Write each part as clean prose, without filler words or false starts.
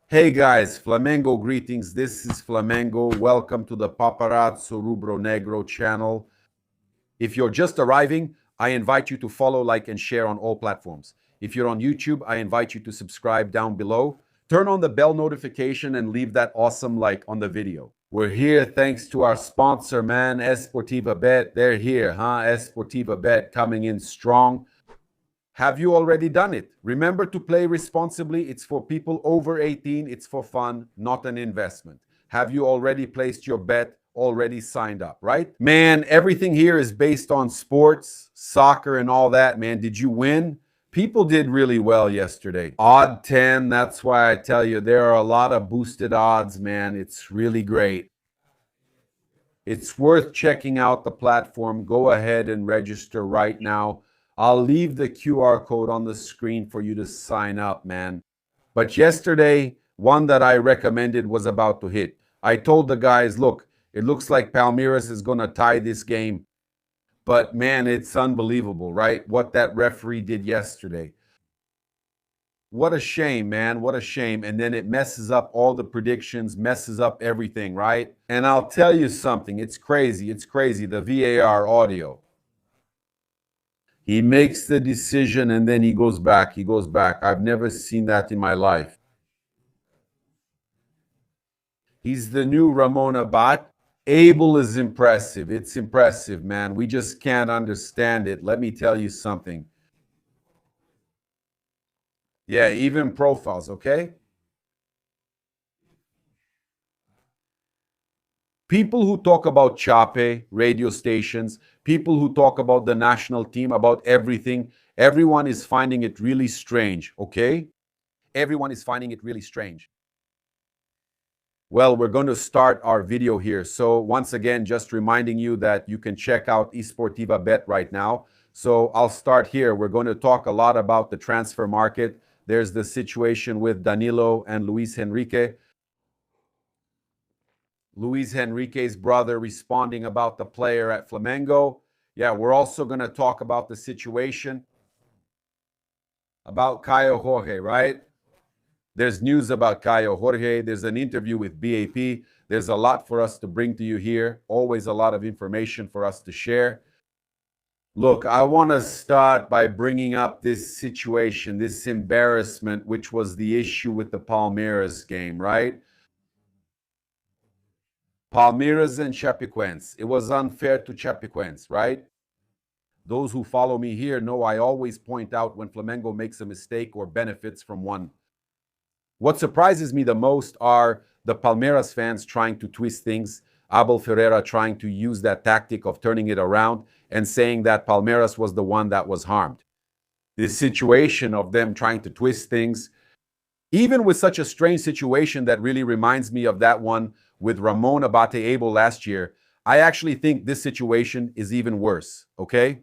Hey guys, Flamengo greetings. This is Flamengo. Welcome to the Paparazzo Rubro Negro channel. If you're just arriving, I invite you to follow, like, and share on all platforms. If you're on YouTube, I invite you to subscribe down below. Turn on the bell notification and leave that awesome like on the video. We're here thanks to our sponsor, man, Esportiva Bet. They're here, huh? Esportiva Bet coming in strong. Have you already done it? Remember to play responsibly. It's for people over 18. It's for fun, not an investment. Have you already placed your bet? Already signed up, right? Man, everything here is based on sports, soccer, and all that, man. Did you win? People did really well yesterday. Odd 10, that's why I tell you, there are a lot of boosted odds, man. It's really great. It's worth checking out the platform. Go ahead and register right now. I'll leave the QR code on the screen for you to sign up, man. But yesterday, one that I recommended was about to hit. I told the guys, look, it looks like Palmeiras is going to tie this game. But man, it's unbelievable, right? What that referee did yesterday. What a shame, man. What a shame. And then it messes up all the predictions, messes up everything, right? And I'll tell you something. It's crazy. It's crazy. The VAR audio. He makes the decision and then he goes back. He goes back. I've never seen that in my life. He's the new Ramon Abad. Abel is impressive. It's impressive, man. We just can't understand it. Let me tell you something. Yeah, even profiles, okay? People who talk about Chape, radio stations, people who talk about the national team, about everything, everyone is finding it really strange, okay? Everyone is finding it really strange. Well, we're going to start our video here. So once again, just reminding you that you can check out Esportiva Bet right now. So I'll start here. We're going to talk a lot about the transfer market. There's the situation with Danilo and Luiz Henrique. Luiz Henrique's brother responding about the player at Flamengo. Yeah, we're also going to talk about the situation about Caio Jorge, right? There's news about Caio Jorge. There's an interview with BAP. There's a lot for us to bring to you here. Always a lot of information for us to share. Look, I want to start by bringing up this situation, this embarrassment, which was the issue with the Palmeiras game, right? Palmeiras and Chapecoense. It was unfair to Chapecoense, right? Those who follow me here know I always point out when Flamengo makes a mistake or benefits from one. What surprises me the most are the Palmeiras fans trying to twist things, Abel Ferreira trying to use that tactic of turning it around and saying that Palmeiras was the one that was harmed. This situation of them trying to twist things, even with such a strange situation that really reminds me of that one with Ramon Abate Abel last year, I actually think this situation is even worse, okay?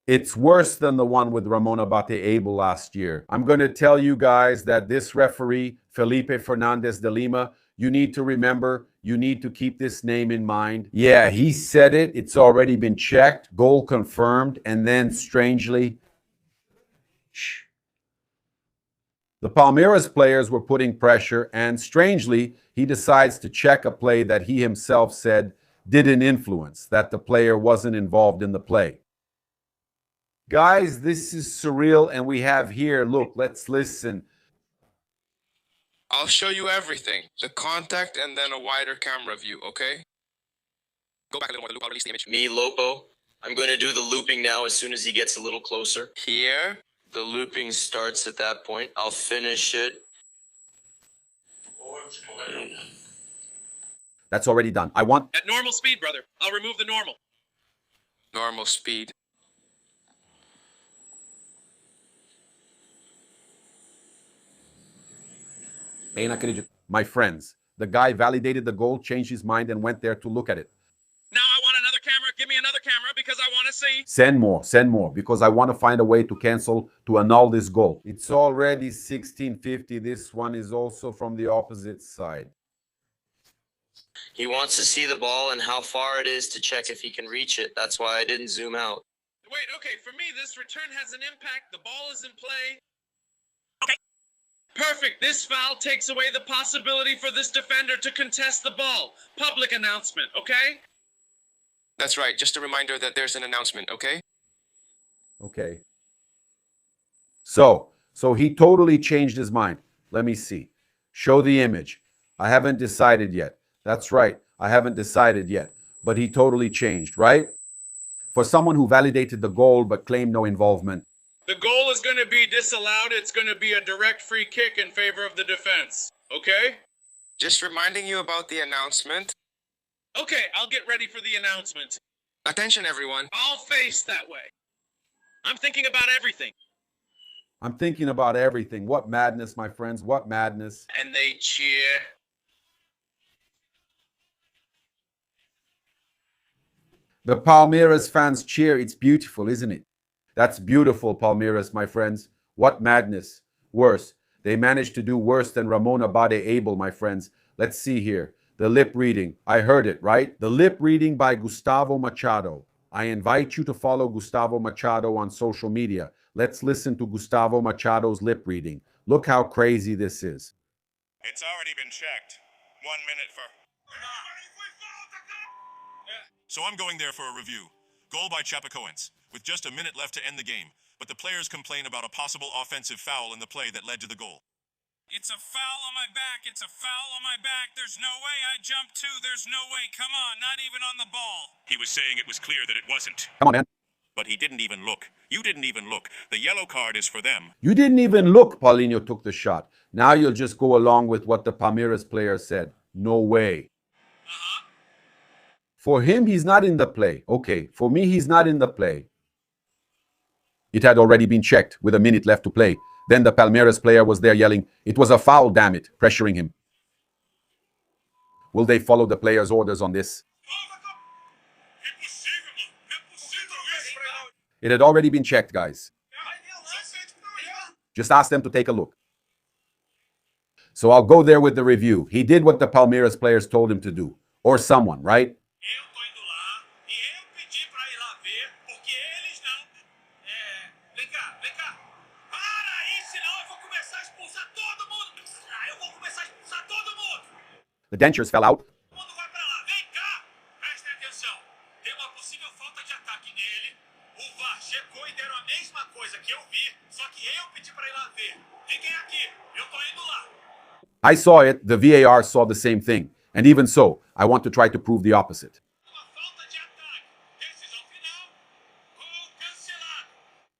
It's worse than the one with Ramon Abate Abel last year. I'm going to tell you guys that this referee, Felipe Fernandez de Lima, you need to remember, you need to keep this name in mind. Yeah, he said it. It's already been checked, goal confirmed, and then strangely, the Palmeiras players were putting pressure, and strangely, he decides to check a play that he himself said didn't influence, that the player wasn't involved in the play. Guys, this is surreal, and we have here, look, let's listen. I'll show you everything. The contact and then a wider camera view, okay? Go back a little more, the loop, I'll release the image. Me, Lopo. I'm going to do the looping now as soon as he gets a little closer. Here. The looping starts at that point. I'll finish it. That's already done. I want... At normal speed, brother. I'll remove the normal. Normal speed. My friends, the guy validated the goal, changed his mind, and went there to look at it. Now I want another camera. Give me another camera because I want to see. Send more, because I want to find a way to cancel, to annul this goal. It's already 1650. This one is also from the opposite side. He wants to see the ball and how far it is to check if he can reach it. That's why I didn't zoom out. Wait, okay. For me, this return has an impact. The ball is in play. Okay. Perfect. This foul takes away the possibility for this defender to contest the ball. Public announcement, okay? That's right. Just a reminder that there's an announcement, okay? Okay. So he totally changed his mind. Let me see. Show the image. I haven't decided yet. That's right. I haven't decided yet. But he totally changed, right? For someone who validated the goal but claimed no involvement. The goal is going to be disallowed. It's going to be a direct free kick in favor of the defense, okay? Just reminding you about the announcement. Okay, I'll get ready for the announcement. Attention, everyone. I'll face that way. I'm thinking about everything. I'm thinking about everything. What madness, my friends. What madness. And they cheer. The Palmeiras fans cheer. It's beautiful, isn't it? That's beautiful, Palmeiras, my friends. What madness. Worse. They managed to do worse than Ramon Abate Abel, my friends. Let's see here. The lip reading. I heard it, right? The lip reading by Gustavo Machado. I invite you to follow Gustavo Machado on social media. Let's listen to Gustavo Machado's lip reading. Look how crazy this is. It's already been checked. 1 minute for... So I'm going there for a review. Goal by Chapecoense, with just a minute left to end the game, but the players complain about a possible offensive foul in the play that led to the goal. It's a foul on my back. It's a foul on my back. There's no way I jumped too. There's no way. Come on, not even on the ball. He was saying it was clear that it wasn't. Come on, man. But he didn't even look. You didn't even look. The yellow card is for them. You didn't even look. Paulinho took the shot. Now you'll just go along with what the Palmeiras player said. No way. For him, he's not in the play. Okay, for me, he's not in the play. It had already been checked with a minute left to play. Then the Palmeiras player was there yelling, "It was a foul, damn it," pressuring him. Will they follow the player's orders on this? It had already been checked, guys. Just ask them to take a look. So I'll go there with the review. He did what the Palmeiras players told him to do. Or someone, right? The dentures fell out. I saw it, the VAR saw the same thing. And even so, I want to try to prove the opposite.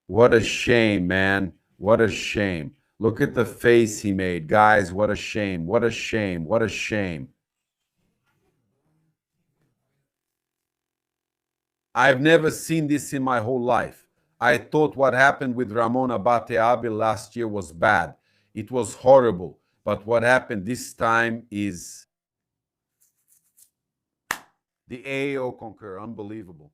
What a shame, man. What a shame. Look at the face he made. Guys, what a shame. What a shame. What a shame. I've never seen this in my whole life. I thought what happened with Ramon Abate Abel last year was bad. It was horrible. But what happened this time is the AO concur. Unbelievable.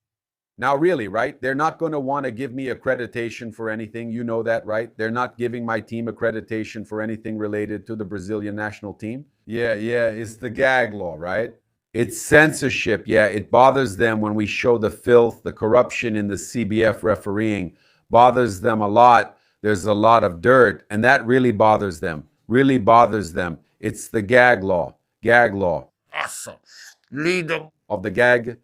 Now, really, right? They're not going to want to give me accreditation for anything. You know that, right? They're not giving my team accreditation for anything related to the Brazilian national team. Yeah, it's the gag law, right? It's censorship. Yeah, it bothers them when we show the filth, the corruption in the CBF refereeing. Bothers them a lot. There's a lot of dirt, and that really bothers them. Really bothers them. It's the gag law. Gag law. Awesome. Leader of the gag.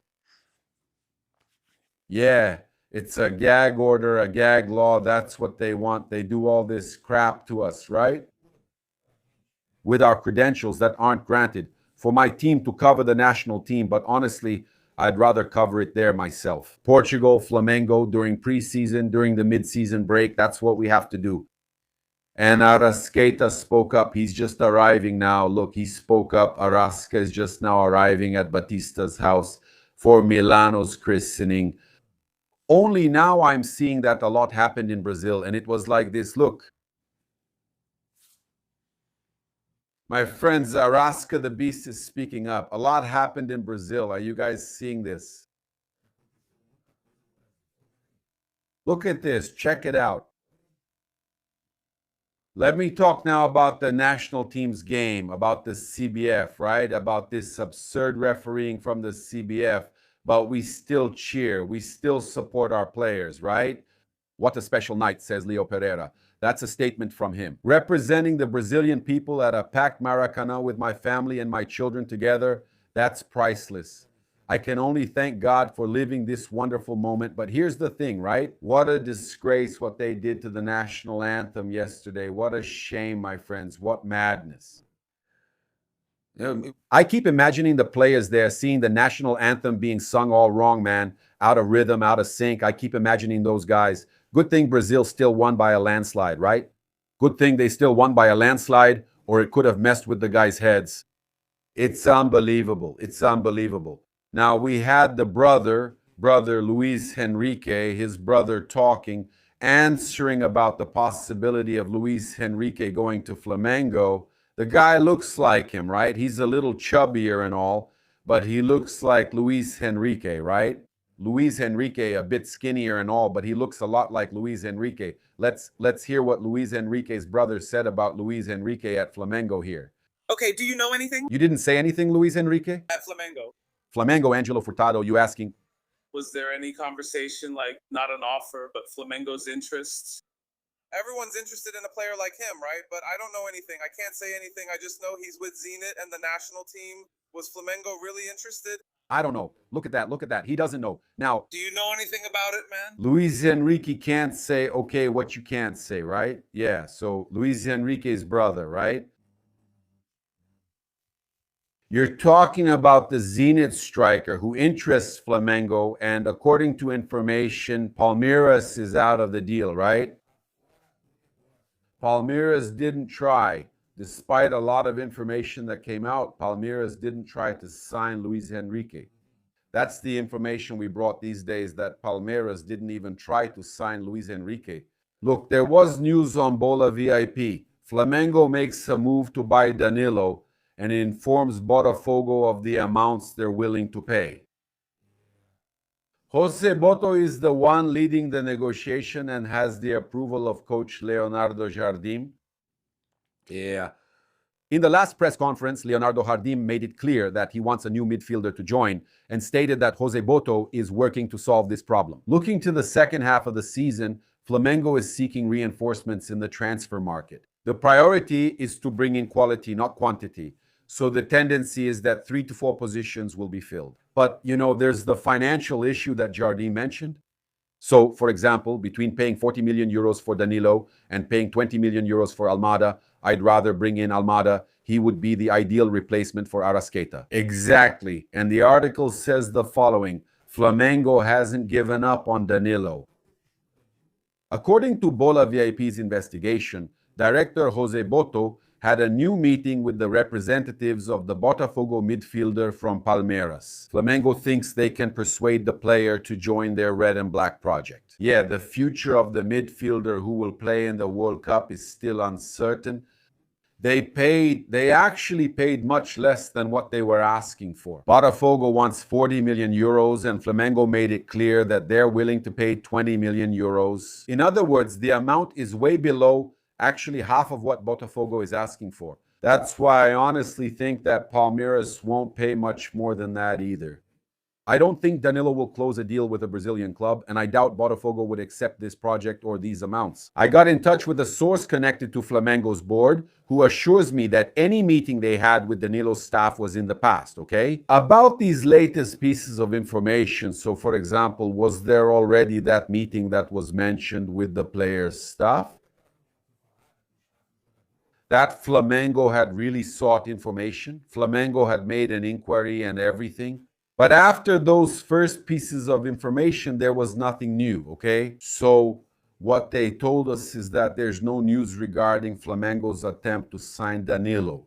Yeah, it's a gag order, a gag law. That's what they want. They do all this crap to us, right? With our credentials that aren't granted for my team to cover the national team. But honestly, I'd rather cover it there myself. Portugal, Flamengo, during preseason, during the mid-season break, that's what we have to do. And Arrascaeta spoke up. He's just arriving now. Look, he spoke up. Arrasca is just now arriving at Batista's house for Milano's christening. Only now I'm seeing that a lot happened in Brazil, and it was like this. Look. My friends, Arrasca the Beast is speaking up. A lot happened in Brazil. Are you guys seeing this? Look at this. Check it out. Let me talk now about the national team's game, about the CBF, right? About this absurd refereeing from the CBF. But we still cheer. We still support our players, right? What a special night, says Leo Pereira. That's a statement from him. Representing the Brazilian people at a packed Maracanã with my family and my children together, that's priceless. I can only thank God for living this wonderful moment. But here's the thing, right? What a disgrace what they did to the national anthem yesterday. What a shame, my friends. What madness. I keep imagining the players there seeing the national anthem being sung all wrong, man. Out of rhythm, out of sync. I keep imagining those guys. Good thing Brazil still won by a landslide, right? Good thing they still won by a landslide, or it could have messed with the guys' heads. It's unbelievable. It's unbelievable. Now, we had the brother Luiz Henrique, his brother talking, answering about the possibility of Luiz Henrique going to Flamengo. The guy looks like him, right? He's a little chubbier and all, but he looks like Luiz Henrique, right? Luiz Henrique, a bit skinnier and all, but he looks a lot like Luiz Henrique. Let's hear what Luiz Henrique's brother said about Luiz Henrique at Flamengo here. Okay, do you know anything? You didn't say anything, Luiz Henrique? At Flamengo. Flamengo, Angelo Furtado, you asking? Was there any conversation, like, not an offer, but Flamengo's interest? Everyone's interested in a player like him, right? But I don't know anything. I can't say anything. I just know he's with Zenit and the national team. Was Flamengo really interested? I don't know. Look at that. Look at that. He doesn't know. Now, do you know anything about it, man? Luiz Henrique can't say, okay, what you can't say, right? Yeah, so Luiz Henrique's brother, right? You're talking about the Zenit striker who interests Flamengo, and according to information, Palmeiras is out of the deal, right? Palmeiras didn't try. Despite a lot of information that came out, Palmeiras didn't try to sign Luiz Henrique. That's the information we brought these days, that Palmeiras didn't even try to sign Luiz Henrique. Look, there was news on Bola VIP. Flamengo makes a move to buy Danilo and informs Botafogo of the amounts they're willing to pay. Jose Boto is the one leading the negotiation and has the approval of coach Leonardo Jardim. Yeah. In the last press conference, Leonardo Jardim made it clear that he wants a new midfielder to join and stated that Jose Boto is working to solve this problem. Looking to the second half of the season, Flamengo is seeking reinforcements in the transfer market. The priority is to bring in quality, not quantity. So the tendency is that 3 to 4 positions will be filled. But, you know, there's the financial issue that Jardim mentioned. So, for example, between paying 40 million euros for Danilo and paying 20 million euros for Almada, I'd rather bring in Almada. He would be the ideal replacement for Arrascaeta. Exactly. And the article says the following: Flamengo hasn't given up on Danilo. According to Bola VIP's investigation, director Jose Boto had a new meeting with the representatives of the Botafogo midfielder from Palmeiras. Flamengo thinks they can persuade the player to join their red and black project. Yeah, the future of the midfielder who will play in the World Cup is still uncertain. They actually paid much less than what they were asking for. Botafogo wants 40 million euros and Flamengo made it clear that they're willing to pay 20 million euros. In other words, the amount is way below actually half of what Botafogo is asking for. That's why I honestly think that Palmeiras won't pay much more than that either. I don't think Danilo will close a deal with a Brazilian club, and I doubt Botafogo would accept this project or these amounts. I got in touch with a source connected to Flamengo's board who assures me that any meeting they had with Danilo's staff was in the past, okay? About these latest pieces of information, so for example, was there already that meeting that was mentioned with the players' staff? That Flamengo had really sought information. Flamengo had made an inquiry and everything. But after those first pieces of information, there was nothing new, okay? So what they told us is that there's no news regarding Flamengo's attempt to sign Danilo.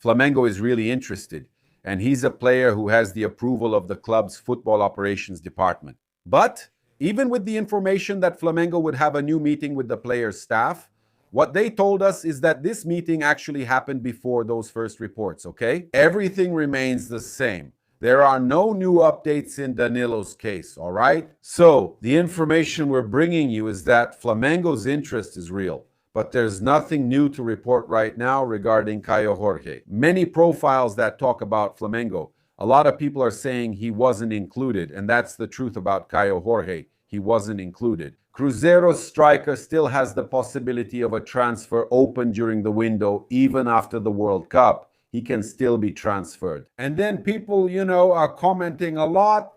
Flamengo is really interested, and he's a player who has the approval of the club's football operations department. But even with the information that Flamengo would have a new meeting with the player's staff, what they told us is that this meeting actually happened before those first reports, okay? Everything remains the same. There are no new updates in Danilo's case, all right? So, the information we're bringing you is that Flamengo's interest is real, but there's nothing new to report right now regarding Caio Jorge. Many profiles that talk about Flamengo, a lot of people are saying he wasn't included, and that's the truth about Caio Jorge. he wasn't included. Cruzeiro's striker still has the possibility of a transfer open during the window, even after the World Cup. He can still be transferred. And then people, are commenting a lot.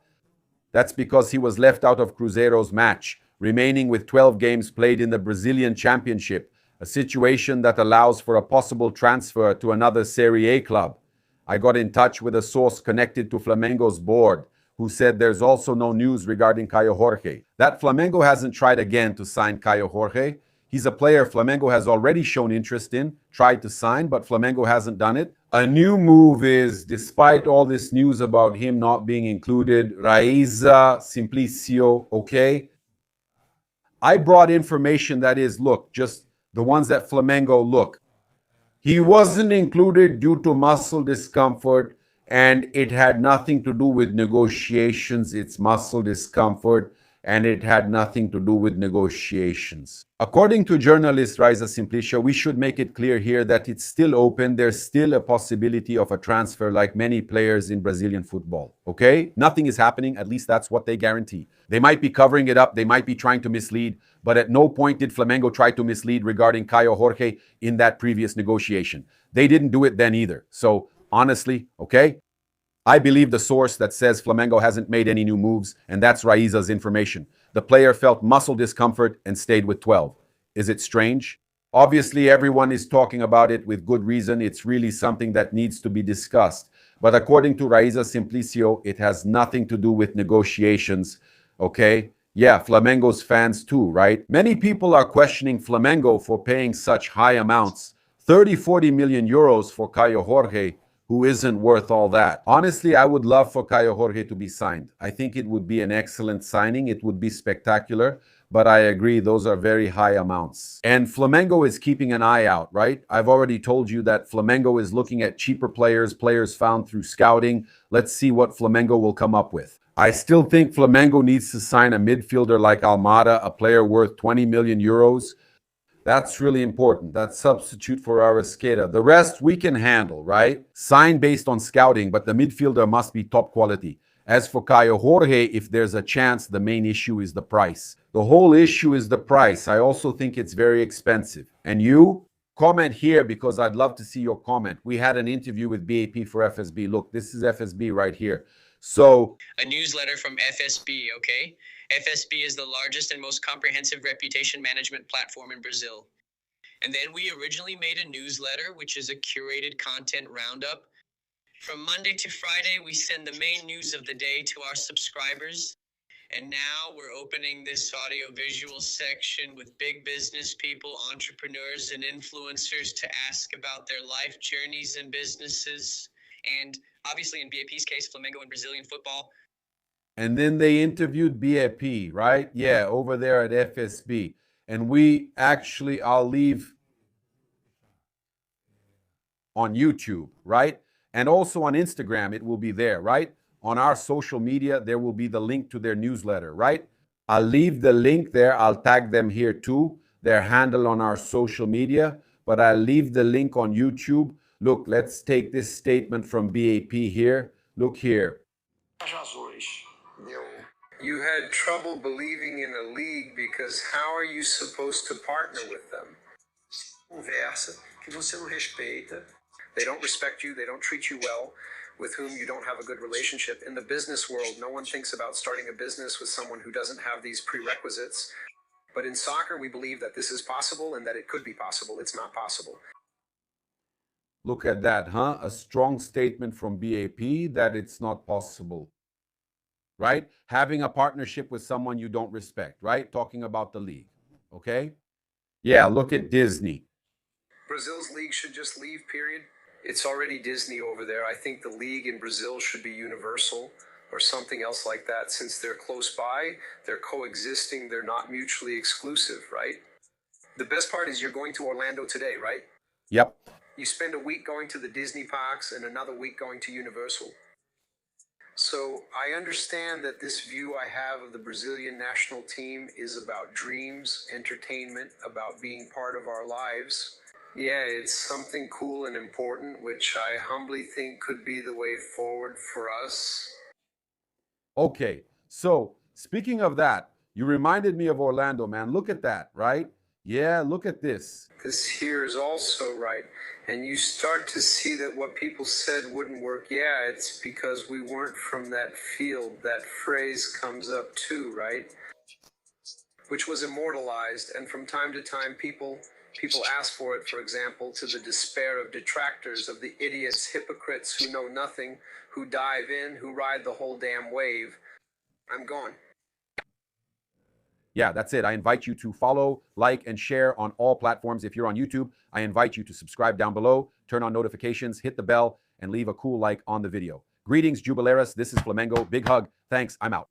That's because he was left out of Cruzeiro's match, remaining with 12 games played in the Brazilian Championship, a situation that allows for a possible transfer to another Serie A club. I got in touch with a source connected to Flamengo's board, who said there's also no news regarding Caio Jorge. That Flamengo hasn't tried again to sign Caio Jorge. He's a player Flamengo has already shown interest in, tried to sign, but Flamengo hasn't done it. A new move is, despite all this news about him not being included, Raiza, Simplicio, okay? I brought information that is, look, just the ones that Flamengo look. He wasn't included due to muscle discomfort, and it had nothing to do with negotiations. It's muscle discomfort, and it had nothing to do with negotiations. According to journalist Raiza Simplicio, we should make it clear here that it's still open. There's still a possibility of a transfer like many players in Brazilian football, okay? Nothing is happening, at least that's what they guarantee. They might be covering it up, they might be trying to mislead, but at no point did Flamengo try to mislead regarding Caio Jorge in that previous negotiation. They didn't do it then either. So, honestly, okay? I believe the source that says Flamengo hasn't made any new moves, and that's Raiza's information. The player felt muscle discomfort and stayed with 12. Is it strange? Obviously, everyone is talking about it with good reason. It's really something that needs to be discussed. But according to Raiza Simplicio, it has nothing to do with negotiations, okay? Yeah, Flamengo's fans too, right? Many people are questioning Flamengo for paying such high amounts, 30-40 million euros for Caio Jorge, who isn't worth all that. Honestly, I would love for Caio Jorge to be signed. I think it would be an excellent signing. It would be spectacular, but I agree, those are very high amounts. And Flamengo is keeping an eye out, right? I've already told you that Flamengo is looking at cheaper players found through scouting. Let's see what Flamengo will come up with. I still think Flamengo needs to sign a midfielder like Almada, a player worth 20 million euros. That's really important. That substitute for Arrascaeta. The rest we can handle, right? Sign based on scouting, but the midfielder must be top quality. As for Caio Jorge, if there's a chance, the main issue is the price. The whole issue is the price. I also think it's very expensive. And you? Comment here because I'd love to see your comment. We had an interview with BAP for FSB. Look, this is FSB right here. So, a newsletter from FSB, okay? FSB is the largest and most comprehensive reputation management platform in Brazil. And then we originally made a newsletter, which is a curated content roundup. From Monday to Friday, we send the main news of the day to our subscribers. And now we're opening this audio-visual section with big business people, entrepreneurs, and influencers to ask about their life journeys and businesses. And obviously, in BAP's case, Flamengo and Brazilian football. And then they interviewed BAP, right? Yeah, over there at FSB. And we actually, I'll leave on YouTube, right? And also on Instagram, it will be there, right? On our social media, there will be the link to their newsletter, right? I'll leave the link there. I'll tag them here too, their handle on our social media, but I'll leave the link on YouTube. Look, let's take this statement from BAP here. Look here. You had trouble believing in a league because how are you supposed to partner with them? Conversa que você não respeita. They don't respect you, they don't treat you well, with whom you don't have a good relationship. In the business world, no one thinks about starting a business with someone who doesn't have these prerequisites. But in soccer, we believe that this is possible and that it could be possible. It's not possible. Look at that, huh? A strong statement from BAP that it's not possible. Right? Having a partnership with someone you don't respect, right? Talking about the league, okay? Yeah, look at Disney. Brazil's league should just leave, period. It's already Disney over there. I think the league in Brazil should be universal or something else like that. Since they're close by, they're coexisting, they're not mutually exclusive, right? The best part is you're going to Orlando today, right? Yep. You spend a week going to the Disney parks and another week going to Universal. So I understand that this view I have of the Brazilian national team is about dreams, entertainment, about being part of our lives. Yeah, it's something cool and important, which I humbly think could be the way forward for us. Okay, so speaking of that, You reminded me of Orlando, man. Look at that, right? Yeah, look at this. This here is also right. And you start to see that what people said wouldn't work. Yeah, it's because we weren't from that field. That phrase comes up too, right? Which was immortalized, and from time to time people ask for it, for example, to the despair of detractors, of the idiots, hypocrites who know nothing, who dive in, who ride the whole damn wave. I'm gone. Yeah, that's it. I invite you to follow, like, and share on all platforms. If you're on YouTube, I invite you to subscribe down below, turn on notifications, hit the bell, and leave a cool like on the video. Greetings, Jubileros. This is Flamengo. Big hug. Thanks. I'm out.